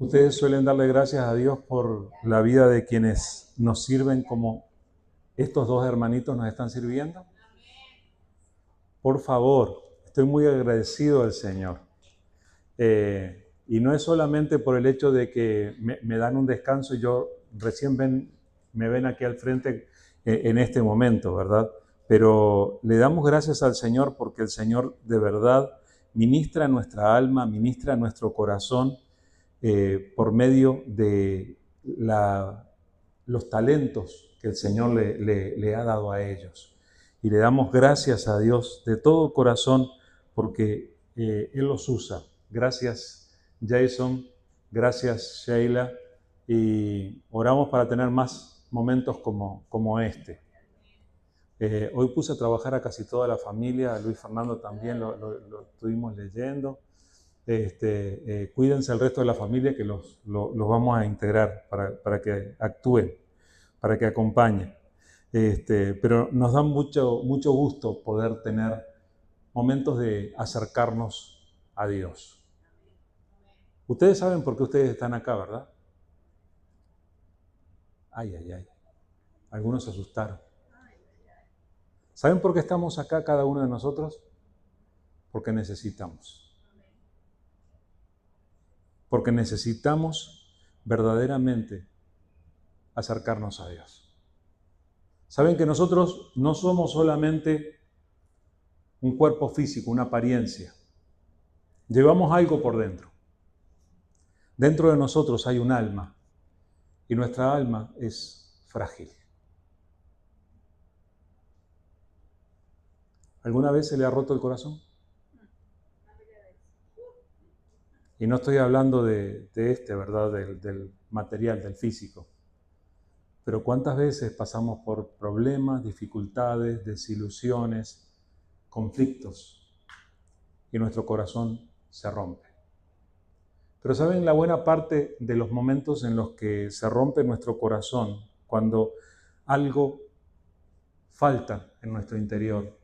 Ustedes suelen darle gracias a Dios por la vida de quienes nos sirven como estos dos hermanitos nos están sirviendo. Por favor, estoy muy agradecido al Señor. Y no es solamente por el hecho de que me dan un descanso y yo recién me ven aquí al frente en este momento, ¿verdad? Pero le damos gracias al Señor porque el Señor de verdad ministra nuestra alma, ministra nuestro corazón por medio de los talentos que el Señor le ha dado a ellos. Y le damos gracias a Dios de todo corazón porque Él los usa. Gracias Jason, gracias Sheila, y oramos para tener más momentos como este. Hoy puse a trabajar a casi toda la familia, a Luis Fernando también lo estuvimos leyendo. Cuídense el resto de la familia que los vamos a integrar para que actúen, para que acompañen. Pero nos da mucho gusto poder tener momentos de acercarnos a Dios. Ustedes saben por qué ustedes están acá, ¿verdad? Ay. Algunos se asustaron. ¿Saben por qué estamos acá cada uno de nosotros? Porque necesitamos. Porque necesitamos verdaderamente acercarnos a Dios. Saben que nosotros no somos solamente un cuerpo físico, una apariencia. Llevamos algo por dentro. Dentro de nosotros hay un alma y nuestra alma es frágil. ¿Alguna vez se le ha roto el corazón? Y no estoy hablando de ¿verdad? Del material, del físico. Pero ¿cuántas veces pasamos por problemas, dificultades, desilusiones, conflictos y nuestro corazón se rompe? Pero ¿saben la buena parte de los momentos en los que se rompe nuestro corazón? Cuando algo falta en nuestro interior,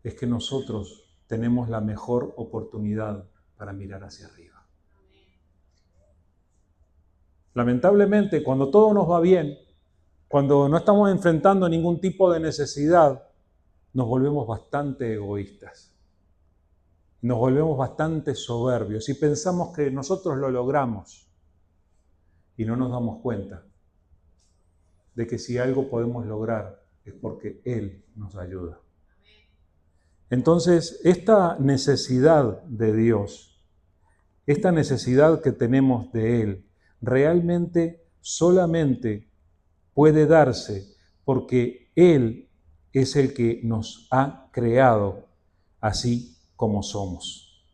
es que nosotros tenemos la mejor oportunidad para mirar hacia arriba. Lamentablemente, cuando todo nos va bien, cuando no estamos enfrentando ningún tipo de necesidad, nos volvemos bastante egoístas. Nos volvemos bastante soberbios y pensamos que nosotros lo logramos y no nos damos cuenta de que si algo podemos lograr es porque Él nos ayuda. Entonces, esta necesidad de Dios, esta necesidad que tenemos de Él, realmente solamente puede darse porque Él es el que nos ha creado así como somos.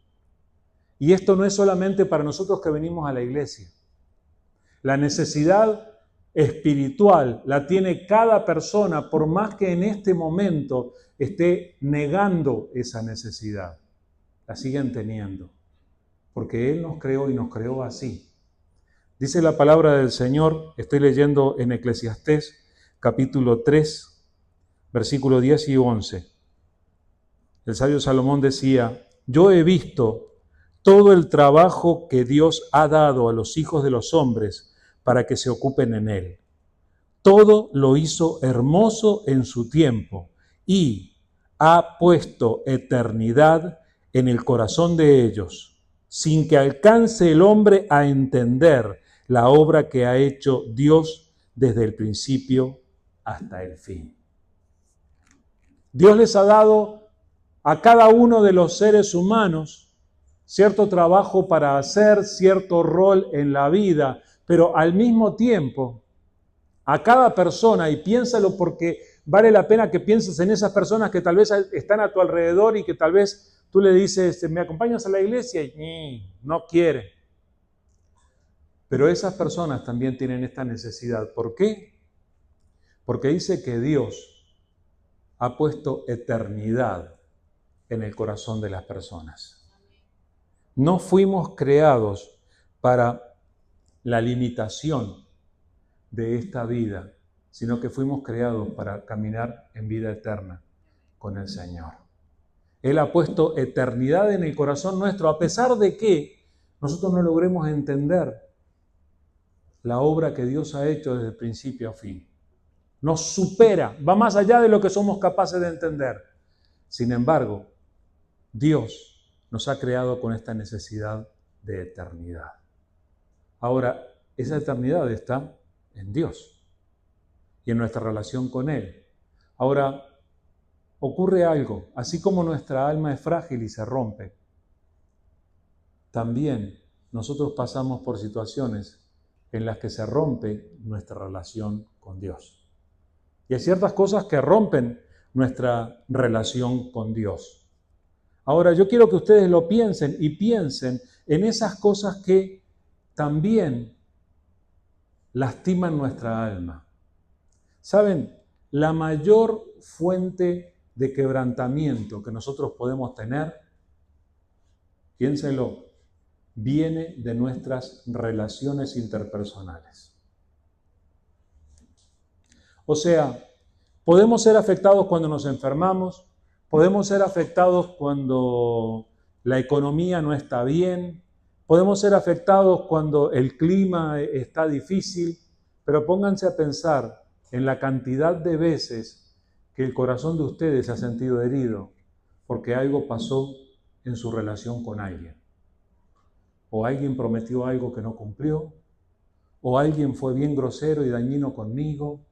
Y esto no es solamente para nosotros que venimos a la iglesia. La necesidad espiritual la tiene cada persona, por más que en este momento esté negando esa necesidad. La siguen teniendo, porque Él nos creó y nos creó así. Dice la palabra del Señor, estoy leyendo en Eclesiastés, capítulo 3, versículos 10 y 11. El sabio Salomón decía: yo he visto todo el trabajo que Dios ha dado a los hijos de los hombres para que se ocupen en él. Todo lo hizo hermoso en su tiempo y ha puesto eternidad en el corazón de ellos, sin que alcance el hombre a entender la obra que ha hecho Dios desde el principio hasta el fin. Dios les ha dado a cada uno de los seres humanos cierto trabajo para hacer, cierto rol en la vida, pero al mismo tiempo, a cada persona, y piénsalo porque vale la pena que pienses en esas personas que tal vez están a tu alrededor y que tal vez tú le dices, ¿me acompañas a la iglesia? Y no quiere. Pero esas personas también tienen esta necesidad. ¿Por qué? Porque dice que Dios ha puesto eternidad en el corazón de las personas. No fuimos creados para la limitación de esta vida, sino que fuimos creados para caminar en vida eterna con el Señor. Él ha puesto eternidad en el corazón nuestro, a pesar de que nosotros no logremos entender la obra que Dios ha hecho desde el principio a fin. Nos supera, va más allá de lo que somos capaces de entender. Sin embargo, Dios nos ha creado con esta necesidad de eternidad. Ahora, esa eternidad está en Dios y en nuestra relación con Él. Ahora, ocurre algo, así como nuestra alma es frágil y se rompe, también nosotros pasamos por situaciones en las que se rompe nuestra relación con Dios. Y hay ciertas cosas que rompen nuestra relación con Dios. Ahora, yo quiero que ustedes lo piensen y piensen en esas cosas que también lastiman nuestra alma. ¿Saben? La mayor fuente de quebrantamiento que nosotros podemos tener, piénsenlo, viene de nuestras relaciones interpersonales. O sea, podemos ser afectados cuando nos enfermamos, podemos ser afectados cuando la economía no está bien, podemos ser afectados cuando el clima está difícil, pero pónganse a pensar en la cantidad de veces que el corazón de ustedes se ha sentido herido porque algo pasó en su relación con alguien. O alguien prometió algo que no cumplió, o alguien fue bien grosero y dañino conmigo,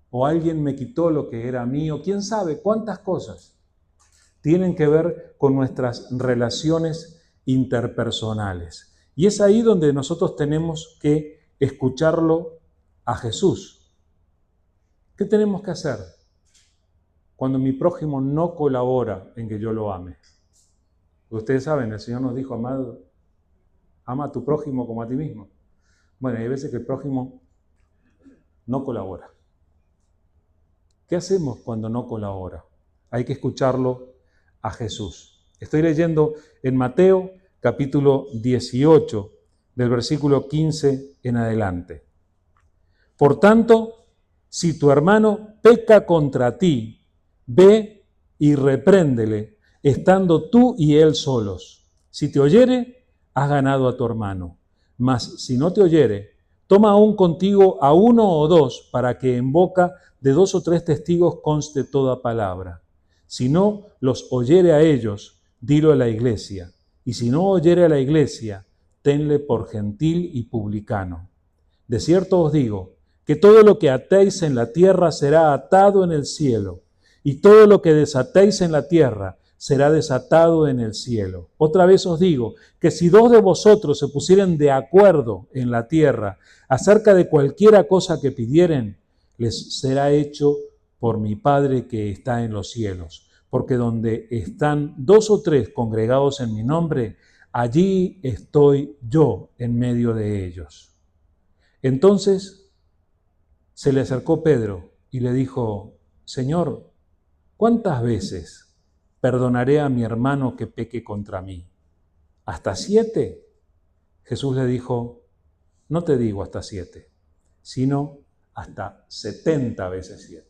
o alguien me quitó lo que era mío. ¿Quién sabe cuántas cosas tienen que ver con nuestras relaciones interpersonales? Y es ahí donde nosotros tenemos que escucharlo a Jesús. ¿Qué tenemos que hacer cuando mi prójimo no colabora en que yo lo ame? Ustedes saben, el Señor nos dijo, amado, ama a tu prójimo como a ti mismo. Bueno, hay veces que el prójimo no colabora. ¿Qué hacemos cuando no colabora? Hay que escucharlo a Jesús. Estoy leyendo en Mateo capítulo 18, del versículo 15 en adelante. Por tanto, si tu hermano peca contra ti, ve y repréndele, estando tú y él solos. Si te oyere, has ganado a tu hermano. Mas si no te oyere, toma aún contigo a uno o dos, para que en boca de 2 o 3 testigos conste toda palabra. Si no los oyere a ellos, dilo a la iglesia. Y si no oyere a la iglesia, tenle por gentil y publicano. De cierto os digo, que todo lo que atéis en la tierra será atado en el cielo, y todo lo que desatéis en la tierra será desatado en el cielo. Otra vez os digo, que si 2 de vosotros se pusieren de acuerdo en la tierra acerca de cualquiera cosa que pidieren, les será hecho por mi Padre que está en los cielos. Porque donde están 2 o 3 congregados en mi nombre, allí estoy yo en medio de ellos. Entonces se le acercó Pedro y le dijo, Señor, ¿cuántas veces perdonaré a mi hermano que peque contra mí? ¿Hasta 7? Jesús le dijo, no te digo hasta 7, sino hasta 70 veces 7.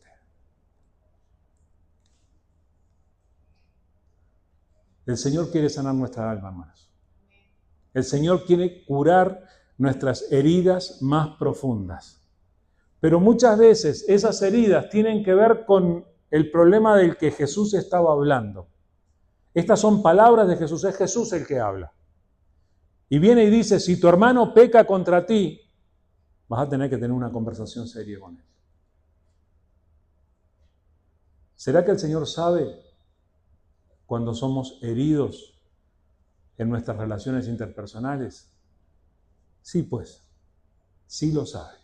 El Señor quiere sanar nuestra alma, hermanos. El Señor quiere curar nuestras heridas más profundas. Pero muchas veces esas heridas tienen que ver con el problema del que Jesús estaba hablando. Estas son palabras de Jesús, es Jesús el que habla. Y viene y dice, si tu hermano peca contra ti, vas a tener que tener una conversación seria con él. ¿Será que el Señor sabe cuando somos heridos en nuestras relaciones interpersonales? Sí, pues, sí lo sabe.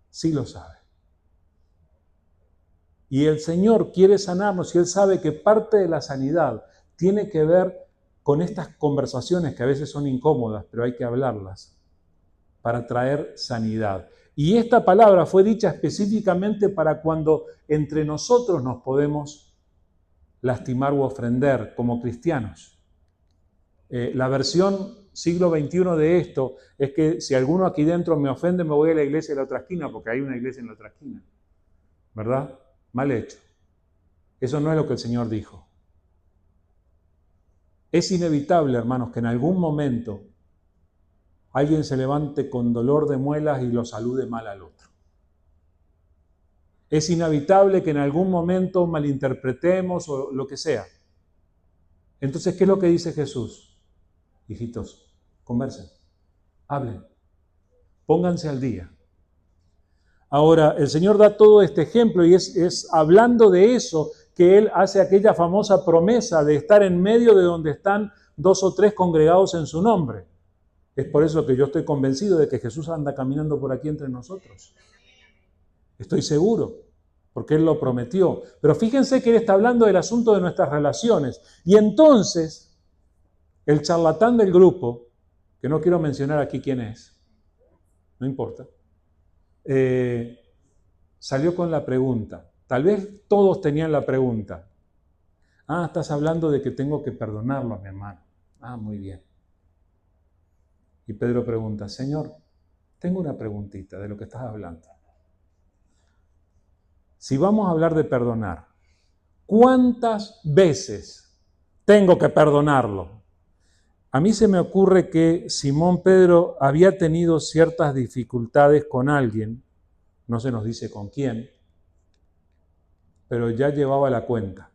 Sí lo sabe. Y el Señor quiere sanarnos y Él sabe que parte de la sanidad tiene que ver con estas conversaciones que a veces son incómodas, pero hay que hablarlas para traer sanidad. Y esta palabra fue dicha específicamente para cuando entre nosotros nos podemos lastimar u ofender como cristianos. La versión siglo XXI de esto es que si alguno aquí dentro me ofende, me voy a la iglesia de la otra esquina, porque hay una iglesia en la otra esquina. ¿Verdad? Mal hecho. Eso no es lo que el Señor dijo. Es inevitable, hermanos, que en algún momento alguien se levante con dolor de muelas y lo salude mal al otro. Es inevitable que en algún momento malinterpretemos o lo que sea. Entonces, ¿qué es lo que dice Jesús? Hijitos, conversen, hablen, pónganse al día. Ahora, el Señor da todo este ejemplo y es hablando de eso que Él hace aquella famosa promesa de estar en medio de donde están 2 o 3 congregados en su nombre. Es por eso que yo estoy convencido de que Jesús anda caminando por aquí entre nosotros. Estoy seguro, porque Él lo prometió. Pero fíjense que Él está hablando del asunto de nuestras relaciones. Y entonces, el charlatán del grupo, que no quiero mencionar aquí quién es, no importa, salió con la pregunta. Tal vez todos tenían la pregunta. Ah, estás hablando de que tengo que perdonarlo a mi hermano. Ah, muy bien. Y Pedro pregunta, Señor, tengo una preguntita de lo que estás hablando. Si vamos a hablar de perdonar, ¿cuántas veces tengo que perdonarlo? A mí se me ocurre que Simón Pedro había tenido ciertas dificultades con alguien, no se nos dice con quién, pero ya llevaba la cuenta.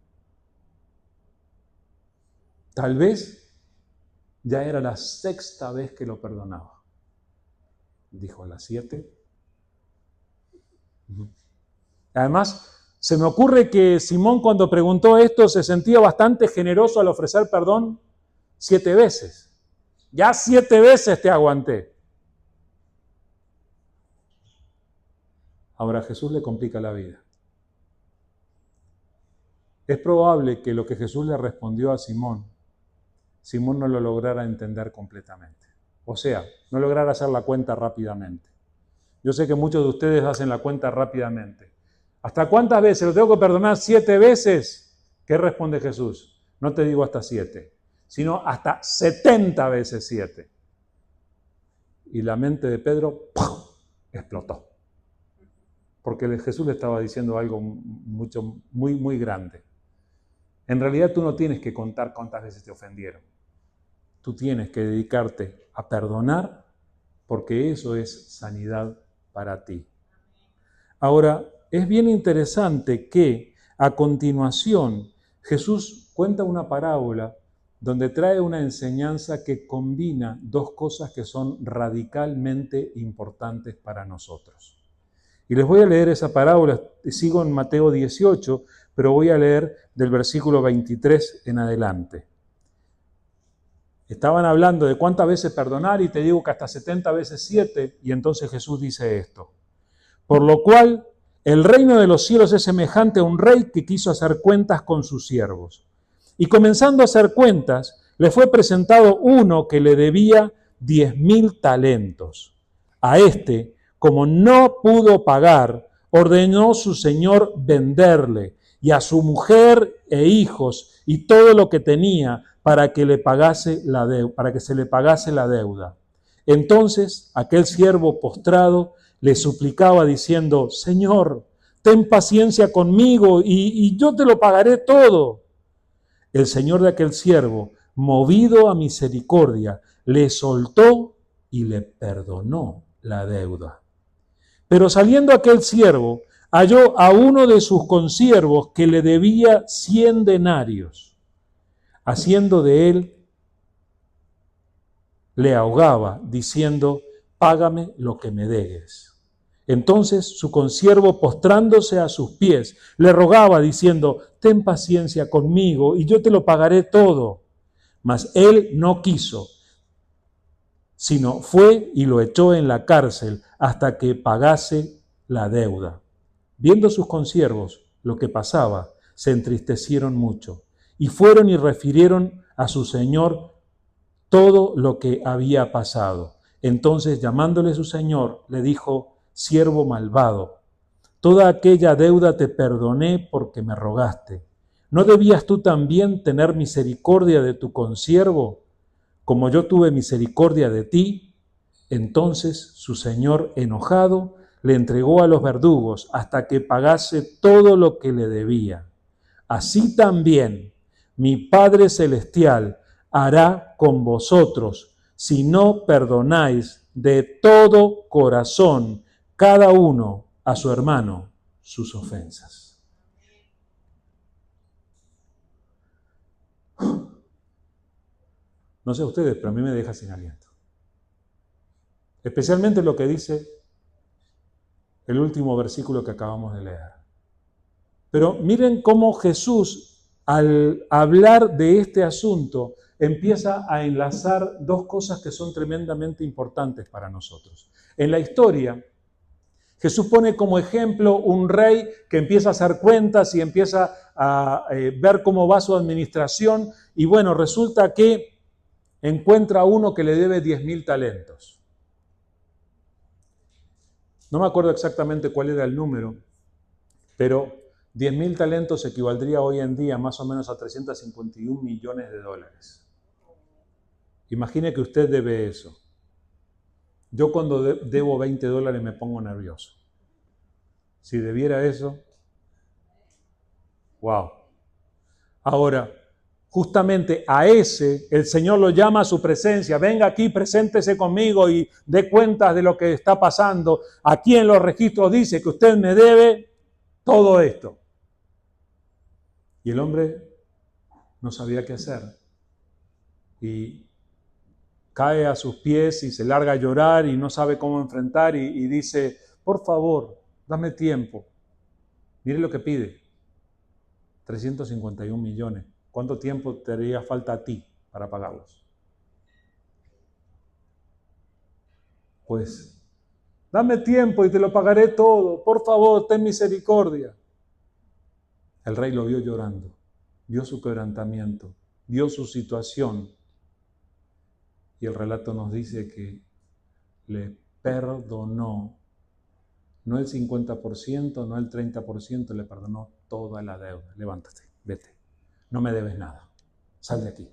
Tal vez ya era la 6ª vez que lo perdonaba. Dijo, ¿la 7? Además, se me ocurre que Simón cuando preguntó esto se sentía bastante generoso al ofrecer perdón 7 veces. Ya 7 veces te aguanté. Ahora Jesús le complica la vida. Es probable que lo que Jesús le respondió a Simón no lo lograra entender completamente. O sea, no lograra hacer la cuenta rápidamente. Yo sé que muchos de ustedes hacen la cuenta rápidamente. ¿Hasta cuántas veces? ¿Lo tengo que perdonar 7 veces? ¿Qué responde Jesús? No te digo hasta 7, sino hasta 70 veces 7. Y la mente de Pedro ¡pum!, explotó. Porque Jesús le estaba diciendo algo muy grande. En realidad tú no tienes que contar cuántas veces te ofendieron. Tú tienes que dedicarte a perdonar porque eso es sanidad para ti. Ahora, es bien interesante que a continuación Jesús cuenta una parábola donde trae una enseñanza que combina 2 cosas que son radicalmente importantes para nosotros. Y les voy a leer esa parábola, sigo en Mateo 18, pero voy a leer del versículo 23 en adelante. Estaban hablando de cuántas veces perdonar y te digo que hasta 70 veces 7, y entonces Jesús dice esto. Por lo cual, el reino de los cielos es semejante a un rey que quiso hacer cuentas con sus siervos. Y comenzando a hacer cuentas, le fue presentado uno que le debía 10.000 talentos. A este, como no pudo pagar, ordenó su señor venderle, y a su mujer e hijos, y todo lo que tenía, para que se le pagase la deuda. Entonces, aquel siervo postrado le suplicaba diciendo, Señor, ten paciencia conmigo y yo te lo pagaré todo. El señor de aquel siervo, movido a misericordia, le soltó y le perdonó la deuda. Pero saliendo aquel siervo, halló a uno de sus consiervos que le debía 100 denarios. Haciendo de él, le ahogaba, diciendo, págame lo que me debes. Entonces su consiervo, postrándose a sus pies, le rogaba, diciendo, ten paciencia conmigo y yo te lo pagaré todo. Mas él no quiso, sino fue y lo echó en la cárcel hasta que pagase la deuda. Viendo sus consiervos lo que pasaba, se entristecieron mucho y fueron y refirieron a su señor todo lo que había pasado. Entonces, llamándole su señor, le dijo, siervo malvado, toda aquella deuda te perdoné porque me rogaste. ¿No debías tú también tener misericordia de tu consiervo, como yo tuve misericordia de ti? Entonces su señor, enojado, le entregó a los verdugos hasta que pagase todo lo que le debía. Así también mi Padre Celestial hará con vosotros si no perdonáis de todo corazón cada uno a su hermano sus ofensas. No sé ustedes, pero a mí me deja sin aliento. Especialmente lo que dice el último versículo que acabamos de leer. Pero miren cómo Jesús, al hablar de este asunto, empieza a enlazar dos cosas que son tremendamente importantes para nosotros. En la historia, Jesús pone como ejemplo un rey que empieza a hacer cuentas y empieza a ver cómo va su administración, y bueno, resulta que encuentra a uno que le debe 10.000 talentos. No me acuerdo exactamente cuál era el número, pero 10.000 talentos equivaldría hoy en día más o menos a 351 millones de dólares. Imagine que usted debe eso. Yo cuando debo 20 dólares me pongo nervioso. Si debiera eso, wow. Ahora, justamente a ese, el Señor lo llama a su presencia. Venga aquí, preséntese conmigo y dé cuentas de lo que está pasando. Aquí en los registros dice que usted me debe todo esto. Y el hombre no sabía qué hacer. Y cae a sus pies y se larga a llorar y no sabe cómo enfrentar y dice, por favor, dame tiempo. Mire lo que pide. 351 millones. ¿Cuánto tiempo te haría falta a ti para pagarlos? Pues, dame tiempo y te lo pagaré todo. Por favor, ten misericordia. El rey lo vio llorando, vio su quebrantamiento, vio su situación. Y el relato nos dice que le perdonó, no el 50%, no el 30%, le perdonó toda la deuda. Levántate, vete, no me debes nada, sal de aquí,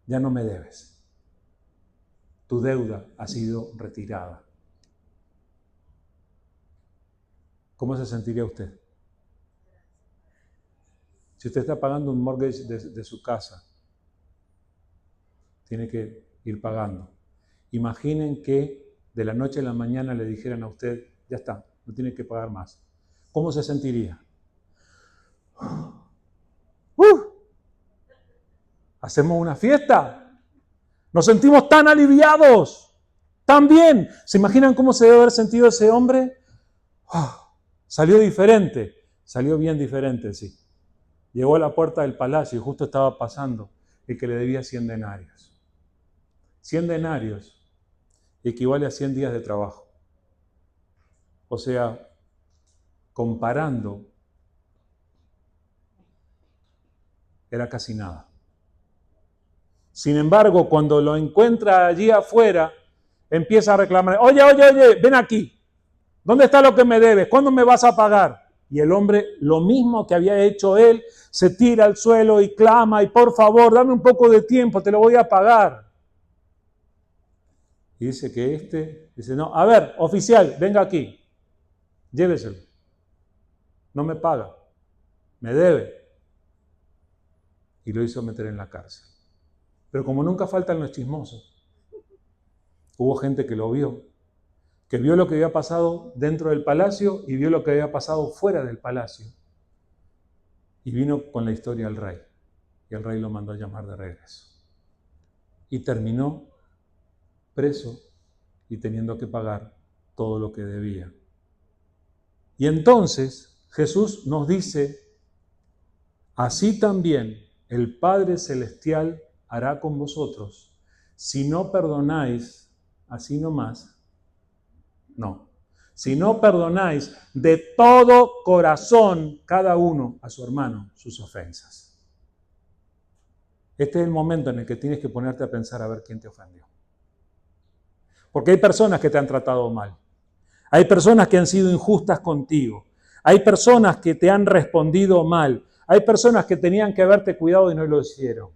ya no me debes. Tu deuda ha sido retirada. ¿Cómo se sentiría usted? Si usted está pagando un mortgage de su casa, tiene que ir pagando. Imaginen que de la noche a la mañana le dijeran a usted, ya está, no tiene que pagar más. ¿Cómo se sentiría? ¿Hacemos una fiesta? Nos sentimos tan aliviados, tan bien. ¿Se imaginan cómo se debe haber sentido ese hombre? Salió diferente, salió bien diferente, sí. Llegó a la puerta del palacio y justo estaba pasando el que le debía 100 denarios. 100 denarios equivale a 100 días de trabajo. O sea, comparando, era casi nada. Sin embargo, cuando lo encuentra allí afuera, empieza a reclamar, oye, ven aquí. ¿Dónde está lo que me debes? ¿Cuándo me vas a pagar? Y el hombre, lo mismo que había hecho él, se tira al suelo y clama, y por favor, dame un poco de tiempo, te lo voy a pagar. Y dice que dice, no, a ver, oficial, venga aquí, lléveselo. No me paga, me debe. Y lo hizo meter en la cárcel. Pero como nunca faltan los chismosos, hubo gente que lo vio, que vio lo que había pasado dentro del palacio y vio lo que había pasado fuera del palacio. Y vino con la historia al rey. Y el rey lo mandó a llamar de regreso. Y terminó preso y teniendo que pagar todo lo que debía. Y entonces Jesús nos dice, así también el Padre Celestial hará con vosotros, si no perdonáis así nomás, no, si no perdonáis de todo corazón cada uno a su hermano sus ofensas. Este es el momento en el que tienes que ponerte a pensar a ver quién te ofendió. Porque hay personas que te han tratado mal. Hay personas que han sido injustas contigo. Hay personas que te han respondido mal. Hay personas que tenían que haberte cuidado y no lo hicieron.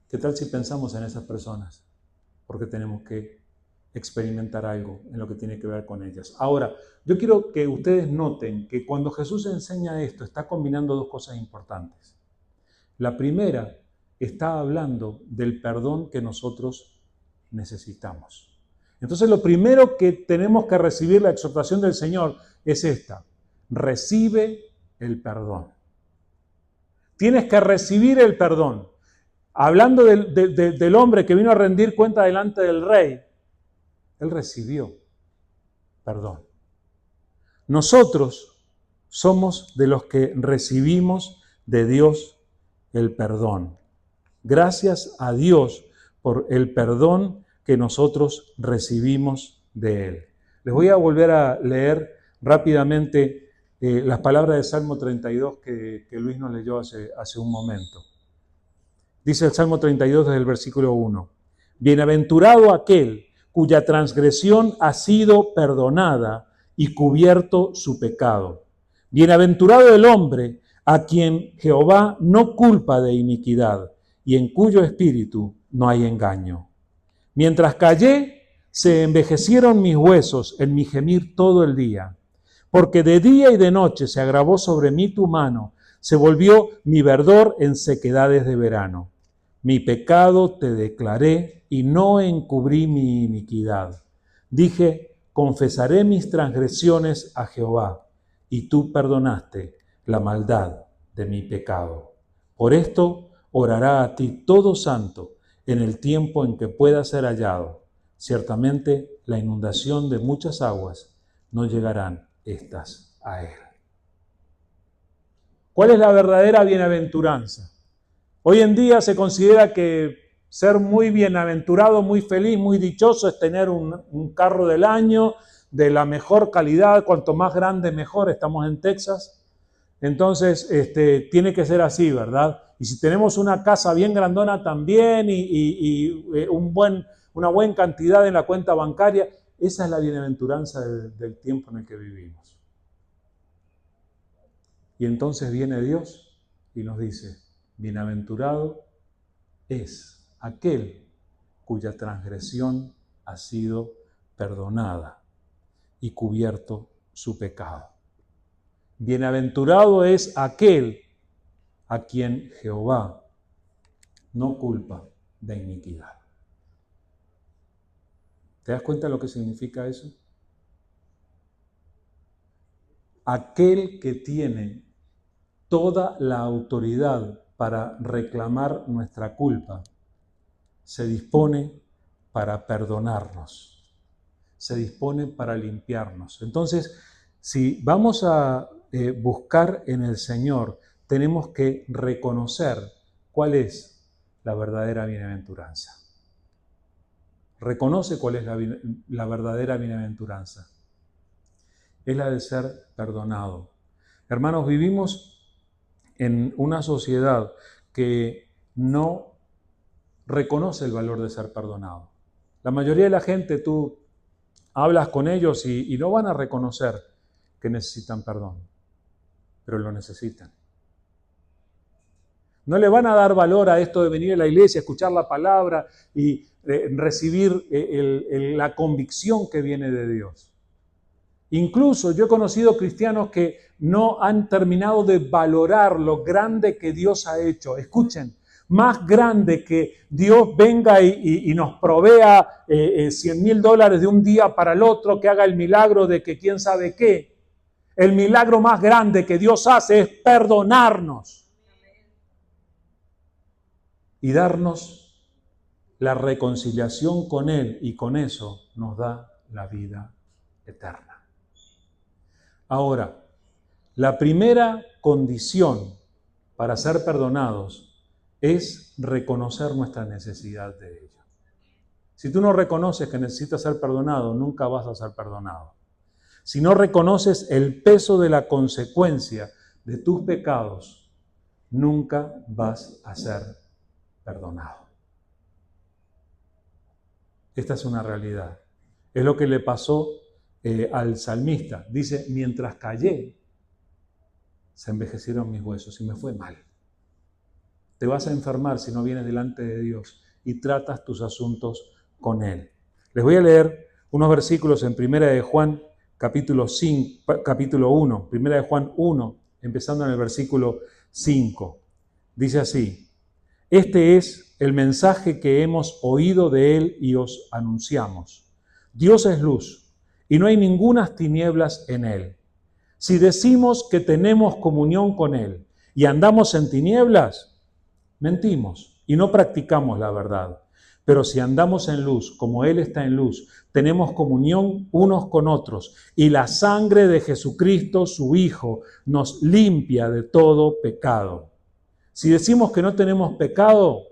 ¿Qué tal si pensamos en esas personas? Porque tenemos que experimentar algo en lo que tiene que ver con ellas. Ahora, yo quiero que ustedes noten que cuando Jesús enseña esto, está combinando dos cosas importantes. La primera está hablando del perdón que nosotros necesitamos. Entonces lo primero que tenemos que recibir la exhortación del Señor es esta: recibe el perdón. Tienes que recibir el perdón. Hablando del hombre que vino a rendir cuenta delante del rey, él recibió perdón. Nosotros somos de los que recibimos de Dios el perdón. Gracias a Dios por el perdón que nosotros recibimos de Él. Les voy a volver a leer rápidamente las palabras del Salmo 32 que Luis nos leyó hace un momento. Dice el Salmo 32 desde el versículo 1. Bienaventurado aquel cuya transgresión ha sido perdonada y cubierto su pecado. Bienaventurado el hombre a quien Jehová no culpa de iniquidad y en cuyo espíritu no hay engaño. Mientras callé, se envejecieron mis huesos en mi gemir todo el día, porque de día y de noche se agravó sobre mí tu mano, se volvió mi verdor en sequedades de verano. Mi pecado te declaré y no encubrí mi iniquidad. Dije, confesaré mis transgresiones a Jehová, y tú perdonaste la maldad de mi pecado. Por esto orará a ti todo santo en el tiempo en que pueda ser hallado. Ciertamente la inundación de muchas aguas no llegarán estas a él. ¿Cuál es la verdadera bienaventuranza? Hoy en día se considera que ser muy bienaventurado, muy feliz, muy dichoso es tener un carro del año, de la mejor calidad, cuanto más grande mejor. Estamos en Texas, entonces tiene que ser así, ¿verdad? Y si tenemos una casa bien grandona también y una buena cantidad en la cuenta bancaria, esa es la bienaventuranza del tiempo en el que vivimos. Y entonces viene Dios y nos dice, bienaventurado es aquel cuya transgresión ha sido perdonada y cubierto su pecado. Bienaventurado es aquel a quien Jehová no culpa de iniquidad. ¿Te das cuenta de lo que significa eso? Aquel que tiene toda la autoridad para reclamar nuestra culpa, se dispone para perdonarnos, se dispone para limpiarnos. Entonces, si vamos a buscar en el Señor, tenemos que reconocer cuál es la verdadera bienaventuranza. Reconoce cuál es la verdadera bienaventuranza. Es la de ser perdonado. Hermanos, vivimos en una sociedad que no reconoce el valor de ser perdonado. La mayoría de la gente, tú hablas con ellos y no van a reconocer que necesitan perdón, pero lo necesitan. No le van a dar valor a esto de venir a la iglesia, escuchar la palabra y recibir la convicción que viene de Dios. Incluso yo he conocido cristianos que no han terminado de valorar lo grande que Dios ha hecho. Escuchen, más grande que Dios venga y nos provea $100,000 de un día para el otro, que haga el milagro de que quién sabe qué. El milagro más grande que Dios hace es perdonarnos y darnos la reconciliación con Él, y con eso nos da la vida eterna. Ahora, la primera condición para ser perdonados es reconocer nuestra necesidad de ello. Si tú no reconoces que necesitas ser perdonado, nunca vas a ser perdonado. Si no reconoces el peso de la consecuencia de tus pecados, nunca vas a ser perdonado. Esta es una realidad. Es lo que le pasó al salmista. Dice, mientras callé, se envejecieron mis huesos y me fue mal. Te vas a enfermar si no vienes delante de Dios y tratas tus asuntos con Él. Les voy a leer unos versículos en 1 de Juan, capítulo 1, 1 de Juan 1, empezando en el versículo 5. Dice así, Este es el mensaje que hemos oído de Él y os anunciamos. Dios es luz y no hay ningunas tinieblas en Él. Si decimos que tenemos comunión con Él y andamos en tinieblas, mentimos y no practicamos la verdad. Pero si andamos en luz, como Él está en luz, tenemos comunión unos con otros y la sangre de Jesucristo, su Hijo, nos limpia de todo pecado. Si decimos que no tenemos pecado,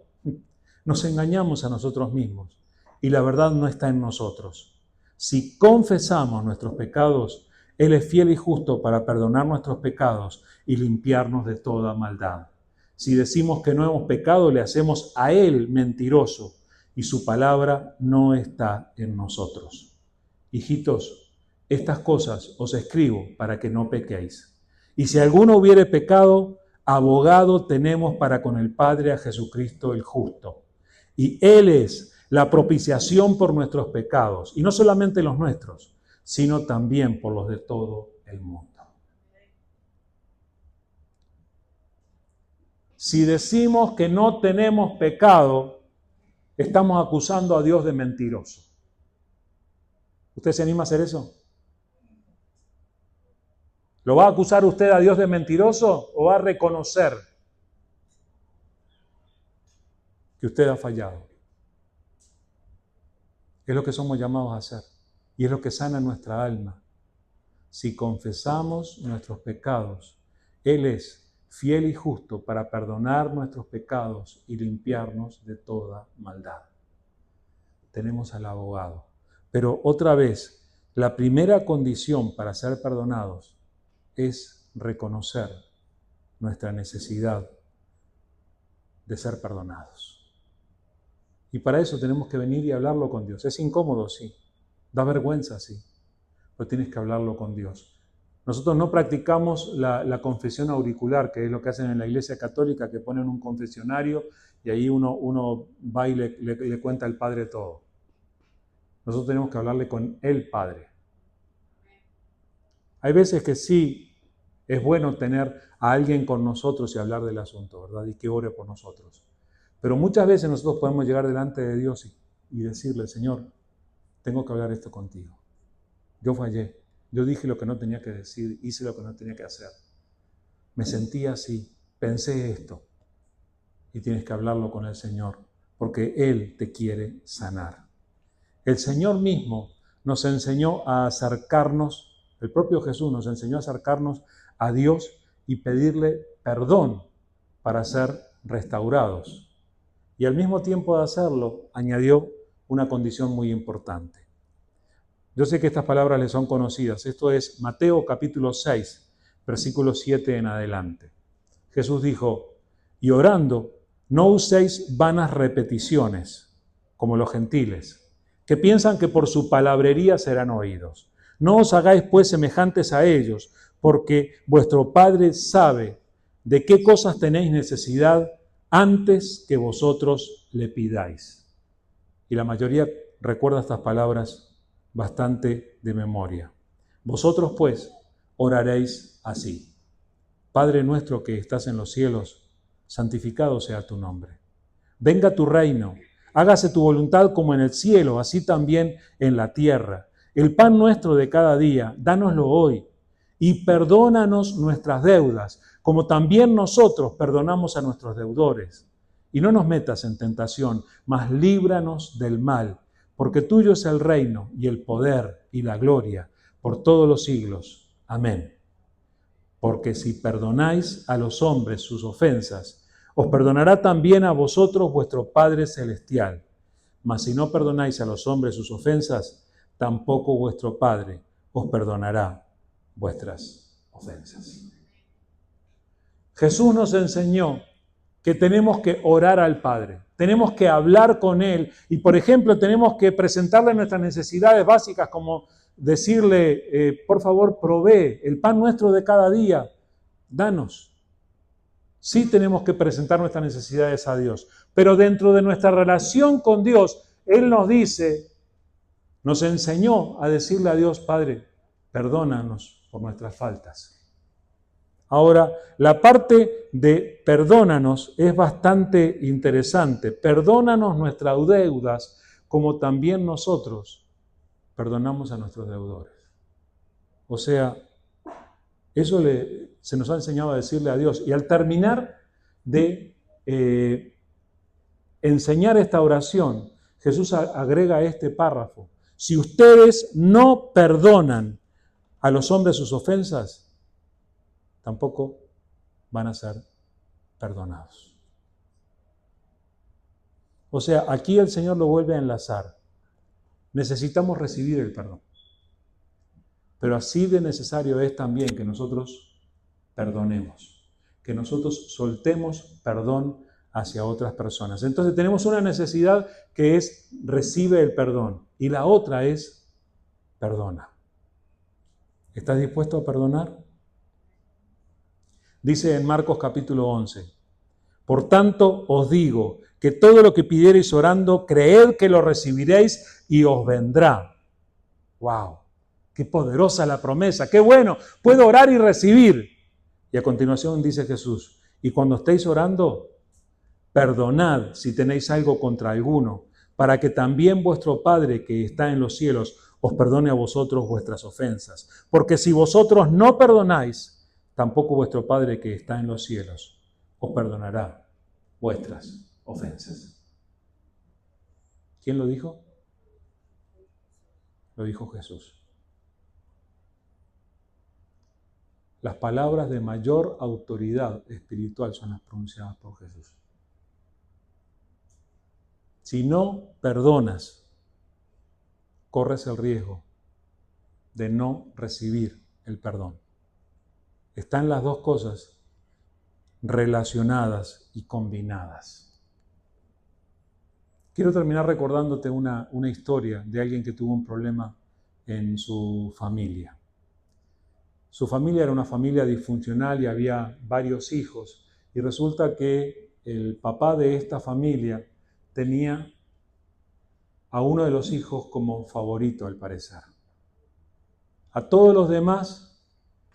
nos engañamos a nosotros mismos y la verdad no está en nosotros. Si confesamos nuestros pecados, Él es fiel y justo para perdonar nuestros pecados y limpiarnos de toda maldad. Si decimos que no hemos pecado, le hacemos a Él mentiroso y su palabra no está en nosotros. Hijitos, estas cosas os escribo para que no pequéis. Y si alguno hubiere pecado, abogado tenemos para con el Padre a Jesucristo el justo. Y Él es la propiciación por nuestros pecados, y no solamente los nuestros, sino también por los de todo el mundo. Si decimos que no tenemos pecado, estamos acusando a Dios de mentiroso. ¿Usted se anima a hacer eso? ¿Lo va a acusar usted a Dios de mentiroso o va a reconocer que usted ha fallado? Es lo que somos llamados a hacer y es lo que sana nuestra alma. Si confesamos nuestros pecados, Él es fiel y justo para perdonar nuestros pecados y limpiarnos de toda maldad. Tenemos al abogado. Pero otra vez, la primera condición para ser perdonados es reconocer nuestra necesidad de ser perdonados. Y para eso tenemos que venir y hablarlo con Dios. Es incómodo, sí. Da vergüenza, sí. Pero tienes que hablarlo con Dios. Nosotros no practicamos la confesión auricular, que es lo que hacen en la Iglesia Católica, que ponen un confesionario y ahí uno va y le cuenta al Padre todo. Nosotros tenemos que hablarle con el Padre. Hay veces que sí es bueno tener a alguien con nosotros y hablar del asunto, ¿verdad? Y que ore por nosotros. Pero muchas veces nosotros podemos llegar delante de Dios y decirle, Señor, tengo que hablar esto contigo. Yo fallé. Yo dije lo que no tenía que decir, hice lo que no tenía que hacer. Me sentí así, pensé esto. Y tienes que hablarlo con el Señor, porque Él te quiere sanar. El Señor mismo nos enseñó a acercarnos, el propio Jesús nos enseñó a acercarnos a Dios y pedirle perdón para ser restaurados. Y al mismo tiempo de hacerlo, añadió una condición muy importante. Yo sé que estas palabras les son conocidas. Esto es Mateo capítulo 6, versículo 7 en adelante. Jesús dijo, y orando, no uséis vanas repeticiones, como los gentiles, que piensan que por su palabrería serán oídos. No os hagáis pues semejantes a ellos, porque vuestro Padre sabe de qué cosas tenéis necesidad antes que vosotros le pidáis. Y la mayoría recuerda estas palabras bastante de memoria. Vosotros pues oraréis así. Padre nuestro que estás en los cielos, santificado sea tu nombre. Venga tu reino, hágase tu voluntad como en el cielo, así también en la tierra. El pan nuestro de cada día, dánoslo hoy. Y perdónanos nuestras deudas, como también nosotros perdonamos a nuestros deudores. Y no nos metas en tentación, mas líbranos del mal, porque tuyo es el reino y el poder y la gloria por todos los siglos. Amén. Porque si perdonáis a los hombres sus ofensas, os perdonará también a vosotros vuestro Padre Celestial. Mas si no perdonáis a los hombres sus ofensas, tampoco vuestro Padre os perdonará vuestras ofensas. Jesús nos enseñó que tenemos que orar al Padre, tenemos que hablar con Él y, por ejemplo, tenemos que presentarle nuestras necesidades básicas como decirle, por favor, provee el pan nuestro de cada día, danos. Sí tenemos que presentar nuestras necesidades a Dios, pero dentro de nuestra relación con Dios, Él nos dice, nos enseñó a decirle a Dios, Padre, perdónanos por nuestras faltas. Ahora, la parte de perdónanos es bastante interesante. Perdónanos nuestras deudas como también nosotros perdonamos a nuestros deudores. O sea, eso se nos ha enseñado a decirle a Dios. Y al terminar de enseñar esta oración, Jesús agrega este párrafo. Si ustedes no perdonan a los hombres sus ofensas, tampoco van a ser perdonados. O sea, aquí el Señor lo vuelve a enlazar. Necesitamos recibir el perdón. Pero así de necesario es también que nosotros perdonemos, que nosotros soltemos perdón hacia otras personas. Entonces tenemos una necesidad que es recibe el perdón y la otra es perdona. ¿Estás dispuesto a perdonar? Dice en Marcos capítulo 11, por tanto os digo que todo lo que pidiereis orando, creed que lo recibiréis y os vendrá. ¡Wow! ¡Qué poderosa la promesa! ¡Qué bueno! Puedo orar y recibir. Y a continuación dice Jesús, y cuando estéis orando, perdonad si tenéis algo contra alguno, para que también vuestro Padre que está en los cielos os perdone a vosotros vuestras ofensas. Porque si vosotros no perdonáis, tampoco vuestro Padre que está en los cielos os perdonará vuestras ofensas. ¿Quién lo dijo? Lo dijo Jesús. Las palabras de mayor autoridad espiritual son las pronunciadas por Jesús. Si no perdonas, corres el riesgo de no recibir el perdón. Están las dos cosas relacionadas y combinadas. Quiero terminar recordándote una historia de alguien que tuvo un problema en su familia. Su familia era una familia disfuncional y había varios hijos. Y resulta que el papá de esta familia tenía a uno de los hijos como favorito, al parecer. A todos los demás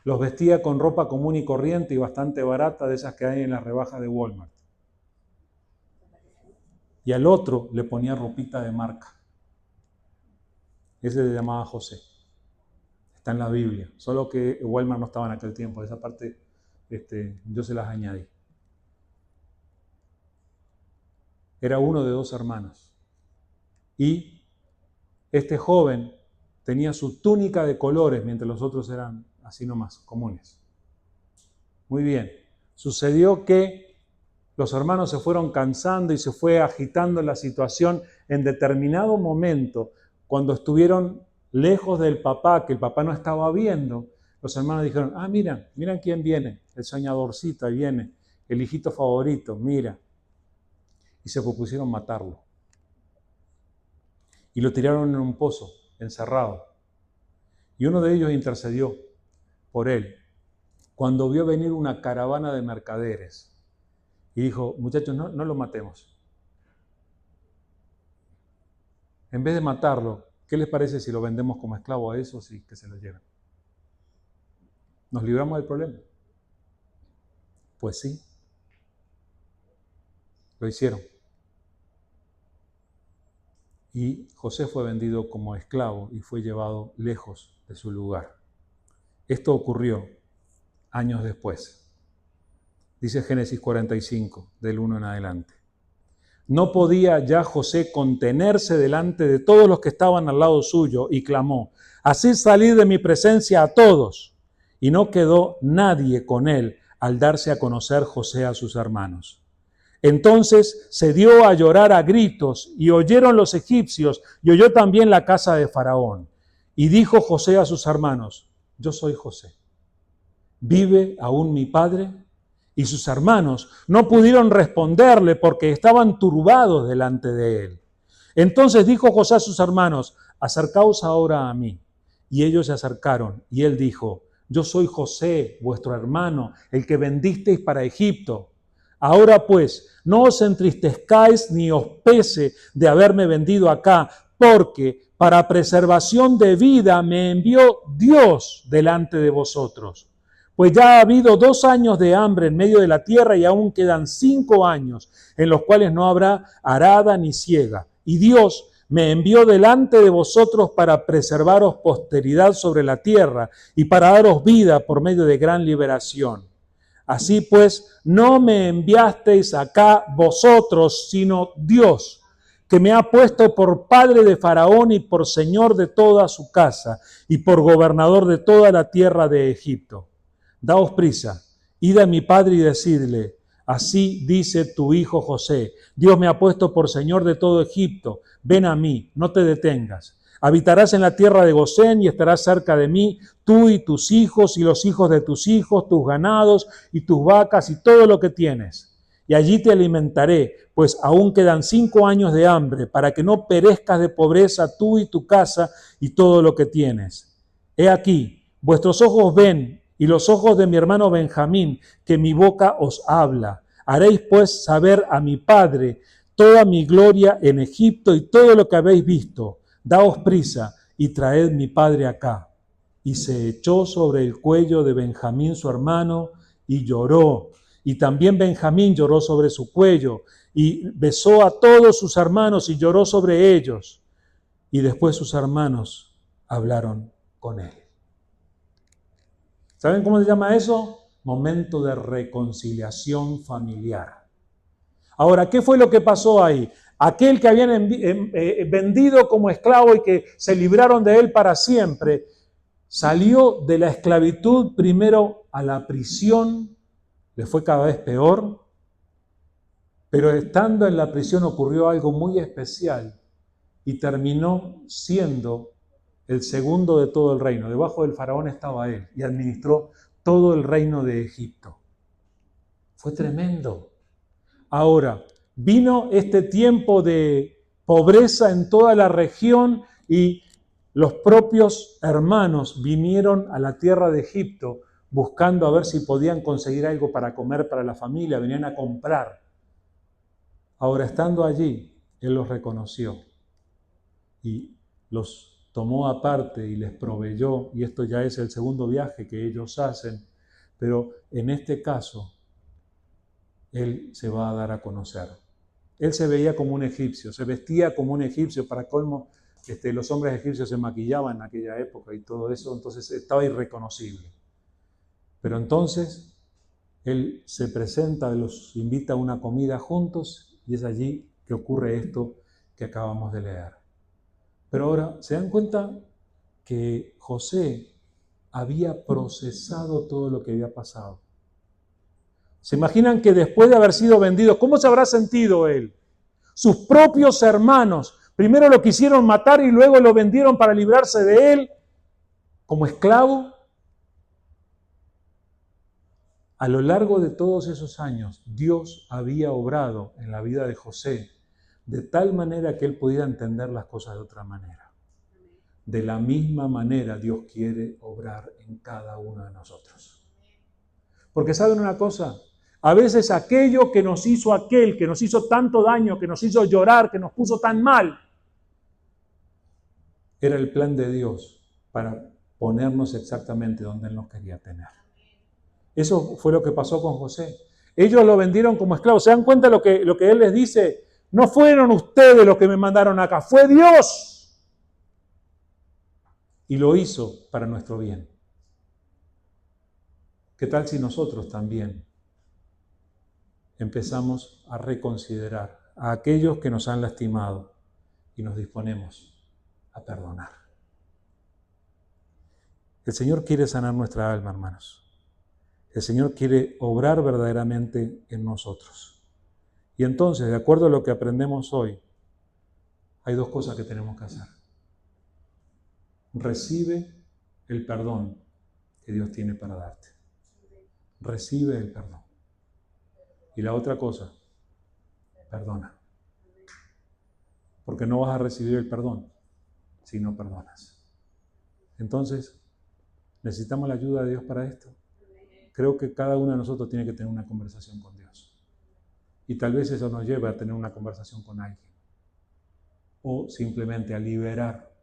los vestía con ropa común y corriente y bastante barata, de esas que hay en las rebajas de Walmart. Y al otro le ponía ropita de marca. Ese se llamaba José. Está en la Biblia, solo que Walmart no estaba en aquel tiempo, esa parte yo se las añadí. Era uno de dos hermanos. Y este joven tenía su túnica de colores, mientras los otros eran así nomás, comunes. Muy bien, sucedió que los hermanos se fueron cansando y se fue agitando la situación. En determinado momento, cuando estuvieron lejos del papá, que el papá no estaba viendo, los hermanos dijeron, miran quién viene, el soñadorcito, ahí viene, el hijito favorito, mira. Y se propusieron matarlo. Y lo tiraron en un pozo, encerrado. Y uno de ellos intercedió por él, cuando vio venir una caravana de mercaderes. Y dijo, muchachos, no lo matemos. En vez de matarlo, ¿qué les parece si lo vendemos como esclavo a esos y que se lo lleven? ¿Nos libramos del problema? Pues sí. Lo hicieron. Y José fue vendido como esclavo y fue llevado lejos de su lugar. Esto ocurrió años después. Dice Génesis 45, del 1 en adelante. No podía ya José contenerse delante de todos los que estaban al lado suyo y clamó, haced salir de mi presencia a todos. Y no quedó nadie con él al darse a conocer José a sus hermanos. Entonces se dio a llorar a gritos y oyeron los egipcios y oyó también la casa de Faraón. Y dijo José a sus hermanos, yo soy José. ¿Vive aún mi padre? Y sus hermanos no pudieron responderle porque estaban turbados delante de él. Entonces dijo José a sus hermanos, acercaos ahora a mí. Y ellos se acercaron y él dijo, yo soy José, vuestro hermano, el que vendisteis para Egipto. Ahora pues, no os entristezcáis ni os pese de haberme vendido acá, porque para preservación de vida me envió Dios delante de vosotros. Pues ya ha habido 2 años de hambre en medio de la tierra y aún quedan 5 años en los cuales no habrá arada ni siega. Y Dios me envió delante de vosotros para preservaros posteridad sobre la tierra y para daros vida por medio de gran liberación. Así pues, no me enviasteis acá vosotros, sino Dios, que me ha puesto por padre de Faraón y por señor de toda su casa y por gobernador de toda la tierra de Egipto. Daos prisa, id a mi padre y decidle, así dice tu hijo José, Dios me ha puesto por señor de todo Egipto, ven a mí, no te detengas. Habitarás en la tierra de Gosén y estarás cerca de mí, tú y tus hijos y los hijos de tus hijos, tus ganados y tus vacas y todo lo que tienes. Y allí te alimentaré, pues aún quedan 5 años de hambre, para que no perezcas de pobreza tú y tu casa y todo lo que tienes. He aquí, vuestros ojos ven y los ojos de mi hermano Benjamín, que mi boca os habla. Haréis pues saber a mi padre toda mi gloria en Egipto y todo lo que habéis visto. Daos prisa y traed mi padre acá. Y se echó sobre el cuello de Benjamín su hermano y lloró. Y también Benjamín lloró sobre su cuello y besó a todos sus hermanos y lloró sobre ellos. Y después sus hermanos hablaron con él. ¿Saben cómo se llama eso? Momento de reconciliación familiar. Ahora, ¿qué fue lo que pasó ahí? Aquel que habían vendido como esclavo y que se libraron de él para siempre, salió de la esclavitud primero a la prisión, le fue cada vez peor, pero estando en la prisión ocurrió algo muy especial y terminó siendo el segundo de todo el reino. Debajo del faraón estaba él y administró todo el reino de Egipto. Fue tremendo. Ahora, vino este tiempo de pobreza en toda la región y los propios hermanos vinieron a la tierra de Egipto buscando a ver si podían conseguir algo para comer para la familia, venían a comprar. Ahora, estando allí, él los reconoció y los tomó aparte y les proveyó, y esto ya es el segundo viaje que ellos hacen, pero en este caso, él se va a dar a conocer. Él se veía como un egipcio, se vestía como un egipcio, para colmo, los hombres egipcios se maquillaban en aquella época y todo eso, entonces estaba irreconocible. Pero entonces, él se presenta, los invita a una comida juntos, y es allí que ocurre esto que acabamos de leer. Pero ahora, ¿se dan cuenta que José había procesado todo lo que había pasado? ¿Se imaginan que después de haber sido vendido, cómo se habrá sentido él? Sus propios hermanos, primero lo quisieron matar y luego lo vendieron para librarse de él como esclavo. A lo largo de todos esos años, Dios había obrado en la vida de José de tal manera que él pudiera entender las cosas de otra manera. De la misma manera Dios quiere obrar en cada uno de nosotros. Porque ¿saben una cosa? A veces aquello que nos hizo aquel, que nos hizo tanto daño, que nos hizo llorar, que nos puso tan mal, era el plan de Dios para ponernos exactamente donde Él nos quería tener. Eso fue lo que pasó con José. Ellos lo vendieron como esclavo. ¿Se dan cuenta lo que Él les dice? No fueron ustedes los que me mandaron acá, fue Dios. Y lo hizo para nuestro bien. ¿Qué tal si nosotros también empezamos a reconsiderar a aquellos que nos han lastimado y nos disponemos a perdonar? El Señor quiere sanar nuestra alma, hermanos. El Señor quiere obrar verdaderamente en nosotros. Y entonces, de acuerdo a lo que aprendemos hoy, hay 2 cosas que tenemos que hacer. Recibe el perdón que Dios tiene para darte. Recibe el perdón. Y la otra cosa, perdona. Porque no vas a recibir el perdón si no perdonas. Entonces, ¿necesitamos la ayuda de Dios para esto? Creo que cada uno de nosotros tiene que tener una conversación con Dios. Y tal vez eso nos lleve a tener una conversación con alguien. O simplemente a liberar.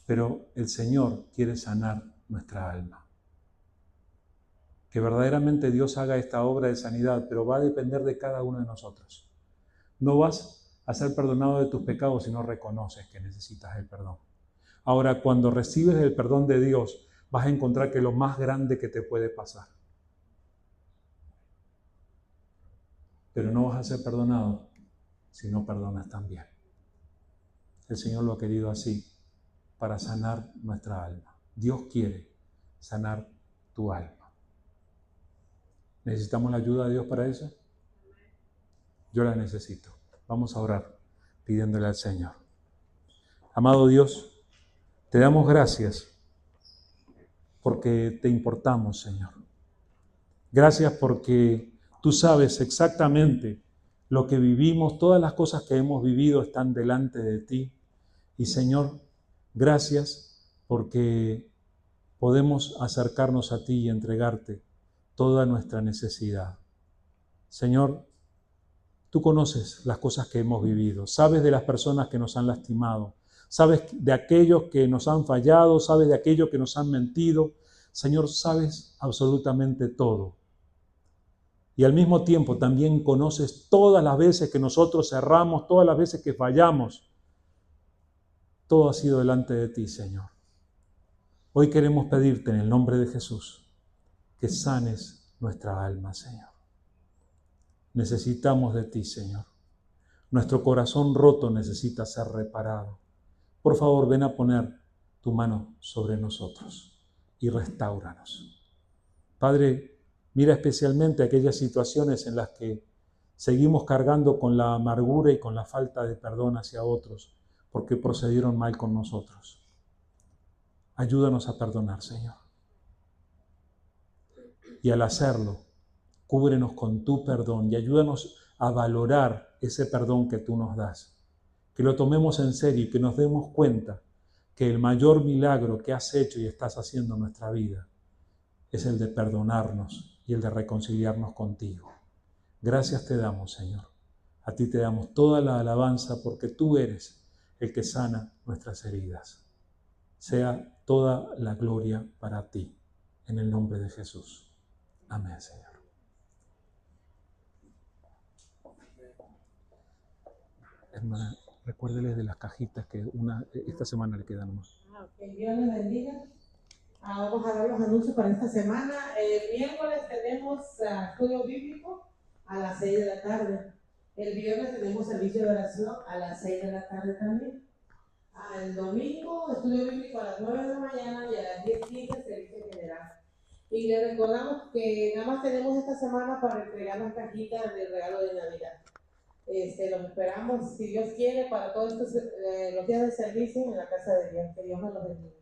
Pero el Señor quiere sanar nuestra alma. que verdaderamente Dios haga esta obra de sanidad, pero va a depender de cada uno de nosotros. No vas a ser perdonado de tus pecados si no reconoces que necesitas el perdón. Ahora, cuando recibes el perdón de Dios, vas a encontrar que es lo más grande que te puede pasar. Pero no vas a ser perdonado si no perdonas también. El Señor lo ha querido así, para sanar nuestra alma. Dios quiere sanar tu alma. ¿Necesitamos la ayuda de Dios para eso? Yo la necesito. Vamos a orar pidiéndole al Señor. Amado Dios, te damos gracias porque te importamos, Señor. Gracias porque tú sabes exactamente lo que vivimos, todas las cosas que hemos vivido están delante de ti. Y Señor, gracias porque podemos acercarnos a ti y entregarte toda nuestra necesidad. Señor, tú conoces las cosas que hemos vivido, sabes de las personas que nos han lastimado, sabes de aquellos que nos han fallado, sabes de aquellos que nos han mentido. Señor, sabes absolutamente todo. Y al mismo tiempo también conoces todas las veces que nosotros erramos, todas las veces que fallamos. Todo ha sido delante de ti, Señor. Hoy queremos pedirte en el nombre de Jesús que sanes nuestra alma, Señor. Necesitamos de ti, Señor. Nuestro corazón roto necesita ser reparado. Por favor, ven a poner tu mano sobre nosotros y restáuranos. Padre, mira especialmente aquellas situaciones en las que seguimos cargando con la amargura y con la falta de perdón hacia otros porque procedieron mal con nosotros. Ayúdanos a perdonar, Señor. Y al hacerlo, cúbrenos con tu perdón y ayúdanos a valorar ese perdón que tú nos das. Que lo tomemos en serio y que nos demos cuenta que el mayor milagro que has hecho y estás haciendo en nuestra vida es el de perdonarnos y el de reconciliarnos contigo. Gracias te damos, Señor. A ti te damos toda la alabanza porque tú eres el que sana nuestras heridas. Sea toda la gloria para ti, en el nombre de Jesús. Amén, Señor. Hermana, recuérdeles de las cajitas que esta semana le quedan más. Dios les bendiga. Vamos a dar los anuncios para esta semana. El miércoles tenemos estudio bíblico a las 6 de la tarde. El viernes tenemos servicio de oración a las 6 de la tarde también. El domingo, estudio bíblico a las 9 de la mañana y a las 10:15 servicio general. Y les recordamos que nada más tenemos esta semana para entregar las cajitas del regalo de Navidad. Los esperamos, si Dios quiere, para todos estos los días de servicio en la casa de Dios. Que Dios nos los bendiga.